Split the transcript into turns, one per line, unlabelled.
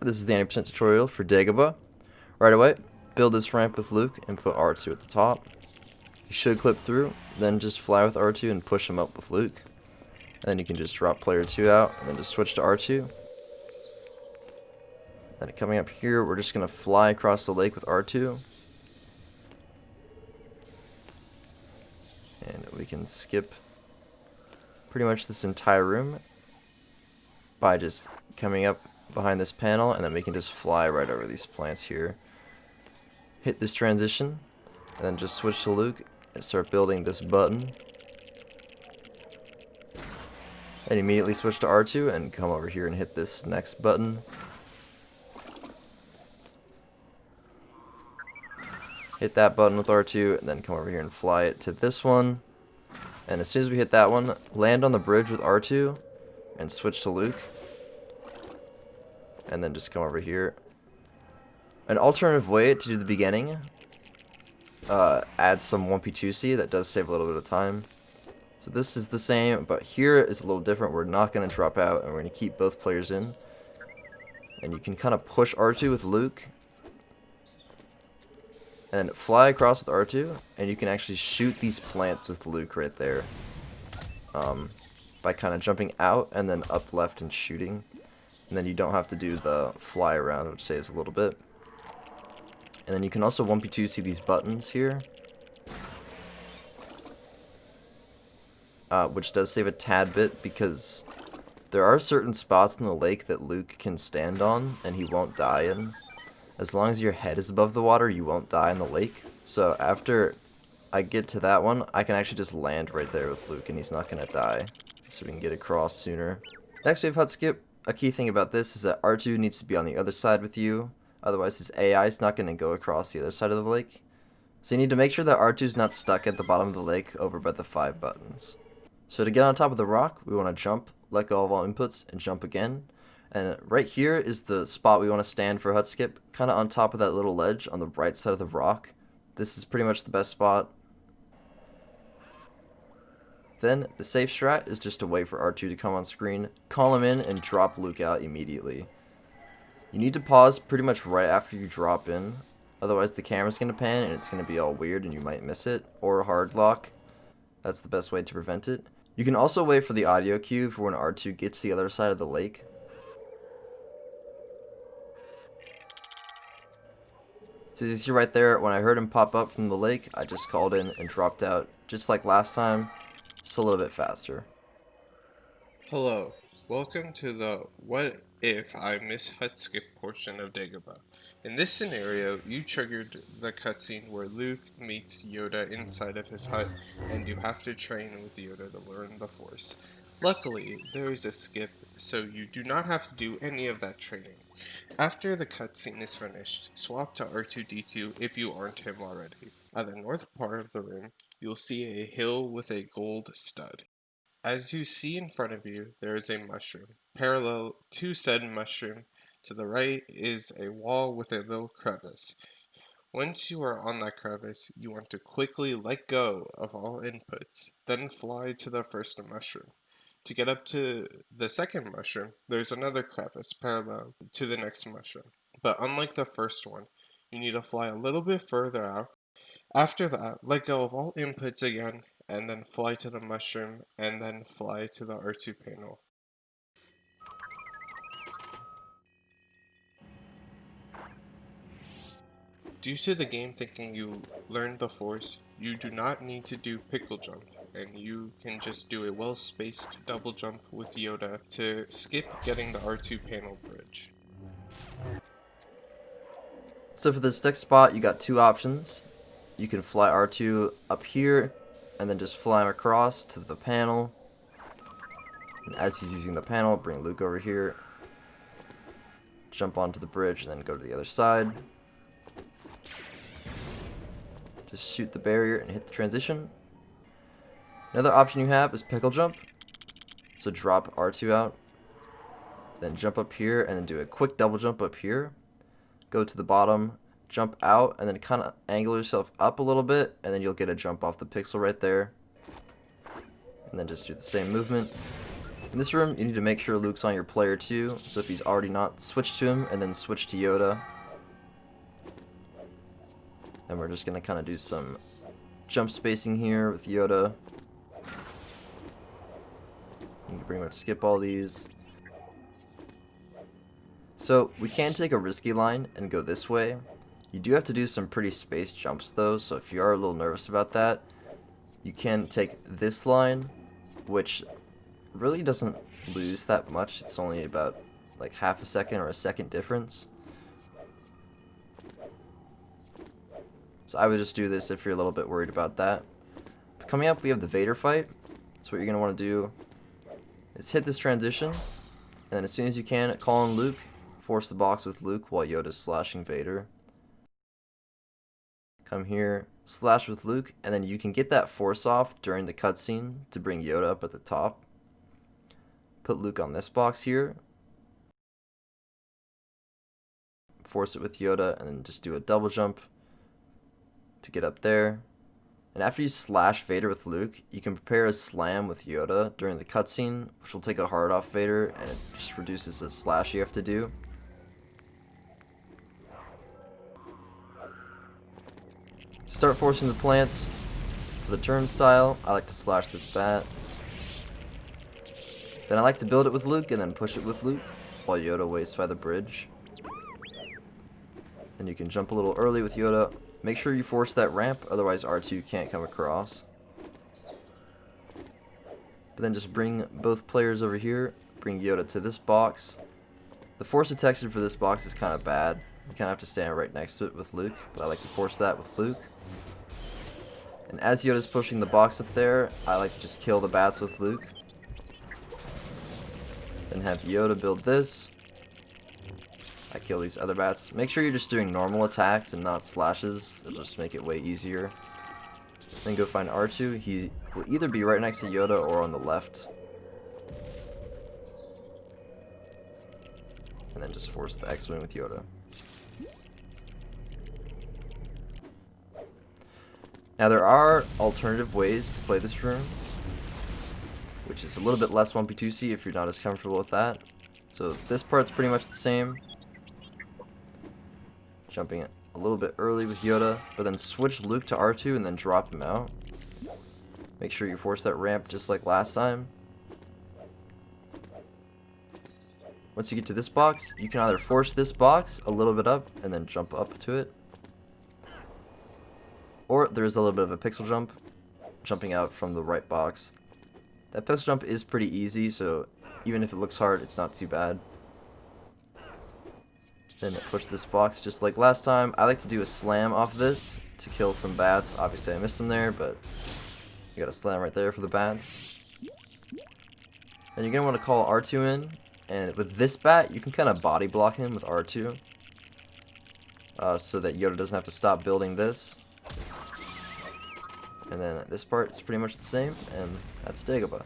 This is the 90% tutorial for Dagobah. Right away, build this ramp with Luke and put R2 at the top. You should clip through, then just fly with R2 and push him up with Luke. And then you can just drop player 2 out and then just switch to R2. Then coming up here, we're just going to fly across the lake with R2. And we can skip pretty much this entire room by just coming up behind this panel, and then we can just fly right over these plants here. Hit this transition, and then just switch to Luke and start building this button. And immediately switch to R2 and come over here and hit this next button. Hit that button with R2 and then come over here and fly it to this one. And as soon as we hit that one, land on the bridge with R2 and switch to Luke. And then just come over here. An alternative way to do the beginning, add some 1P2C. That does save a little bit of time. So this is the same, but here is a little different. We're not going to drop out, and we're going to keep both players in. And you can kind of push R2 with Luke, and then fly across with R2, and you can actually shoot these plants with Luke right there. By kind of jumping out, and then up left and shooting. And then you don't have to do the fly around, which saves a little bit. And then you can also 1P2C these buttons here. Which does save a tad bit, because there are certain spots in the lake that Luke can stand on and he won't die in. As long as your head is above the water, you won't die in the lake. So after I get to that one, I can actually just land right there with Luke and he's not going to die. So we can get across sooner. Next we have HUD skip. A key thing about this is that R2 needs to be on the other side with you. Otherwise his AI is not going to go across the other side of the lake. So you need to make sure that R2 is not stuck at the bottom of the lake over by the 5 buttons. So to get on top of the rock, we want to jump, let go of all inputs, and jump again. And right here is the spot we want to stand for HUD skip, kind of on top of that little ledge on the right side of the rock. This is pretty much the best spot. Then the safe strat is just to wait for R2 to come on screen, call him in, and drop Luke out immediately. You need to pause pretty much right after you drop in, otherwise the camera's going to pan and it's going to be all weird and you might miss it, or hard lock. That's the best way to prevent it. You can also wait for the audio cue for when R2 gets to the other side of the lake. So as you see right there, when I heard him pop up from the lake, I just called in and dropped out, just like last time, just a little bit faster.
Hello, welcome to the What If I Miss Hut Skip portion of Dagobah. In this scenario, you triggered the cutscene where Luke meets Yoda inside of his hut, and you have to train with Yoda to learn the Force. Luckily, there is a skip, so you do not have to do any of that training. After the cutscene is finished, swap to R2-D2 if you aren't him already. At the north part of the room, you'll see a hill with a gold stud. As you see in front of you, there is a mushroom. Parallel to said mushroom, to the right is a wall with a little crevice. Once you are on that crevice, you want to quickly let go of all inputs, then fly to the first mushroom. To get up to the second mushroom, there's another crevice parallel to the next mushroom. But unlike the first one, you need to fly a little bit further out. After that, let go of all inputs again, and then fly to the mushroom, and then fly to the R2 panel. Due to the game thinking you learned the Force, you do not need to do pickle jump, and you can just do a well-spaced double jump with Yoda to skip getting the R2 panel bridge.
So for this next spot, you got 2 options. You can fly R2 up here, and then just fly him across to the panel. And as he's using the panel, bring Luke over here. Jump onto the bridge, and then go to the other side. Just shoot the barrier and hit the transition. Another option you have is pickle jump. So drop R2 out, then jump up here, and then do a quick double jump up here. Go to the bottom, jump out, and then kind of angle yourself up a little bit, and then you'll get a jump off the pixel right there. And then just do the same movement. In this room, you need to make sure Luke's on your player too, so if he's already not, switch to him and then switch to Yoda. And we're just going to kind of do some jump spacing here with Yoda. You can pretty much skip all these. So we can take a risky line and go this way. You do have to do some pretty spaced jumps though, so if you are a little nervous about that, you can take this line, which really doesn't lose that much. It's only about like half a second or a second difference. So I would just do this if you're a little bit worried about that. But coming up, we have the Vader fight. So what you're going to want to do is hit this transition, and then as soon as you can, call on Luke, force the box with Luke while Yoda's slashing Vader. Come here, slash with Luke, and then you can get that force off during the cutscene to bring Yoda up at the top. Put Luke on this box here. Force it with Yoda, and then just do a double jump to get up there. And after you slash Vader with Luke, you can prepare a slam with Yoda during the cutscene, which will take a heart off Vader, and it just reduces the slash you have to do. Start forcing the plants. For the turnstile, I like to slash this bat. Then I like to build it with Luke and then push it with Luke while Yoda waits by the bridge. And you can jump a little early with Yoda. Make sure you force that ramp, otherwise R2 can't come across. But then just bring both players over here, bring Yoda to this box. The force detection for this box is kind of bad. You kind of have to stand right next to it with Luke, but I like to force that with Luke. And as Yoda's pushing the box up there, I like to just kill the bats with Luke. Then have Yoda build this. I kill these other bats. Make sure you're just doing normal attacks and not slashes. It'll just make it way easier. Then go find R2. He will either be right next to Yoda or on the left. And then just force the X-Wing with Yoda. Now there are alternative ways to play this room, which is a little bit less 1p2c if you're not as comfortable with that. So this part's pretty much the same. Jumping a little bit early with Yoda, but then switch Luke to R2 and then drop him out. Make sure you force that ramp just like last time. Once you get to this box, you can either force this box a little bit up and then jump up to it. Or there's a little bit of a pixel jump, jumping out from the right box. That pixel jump is pretty easy, so even if it looks hard, it's not too bad. Then push this box just like last time. I like to do a slam off this to kill some bats. Obviously I missed them there, but you got a slam right there for the bats. Then you're going to want to call R2 in, and with this bat, you can kind of body block him with R2. So that Yoda doesn't have to stop building this. And then this part is pretty much the same, and that's Dagobah.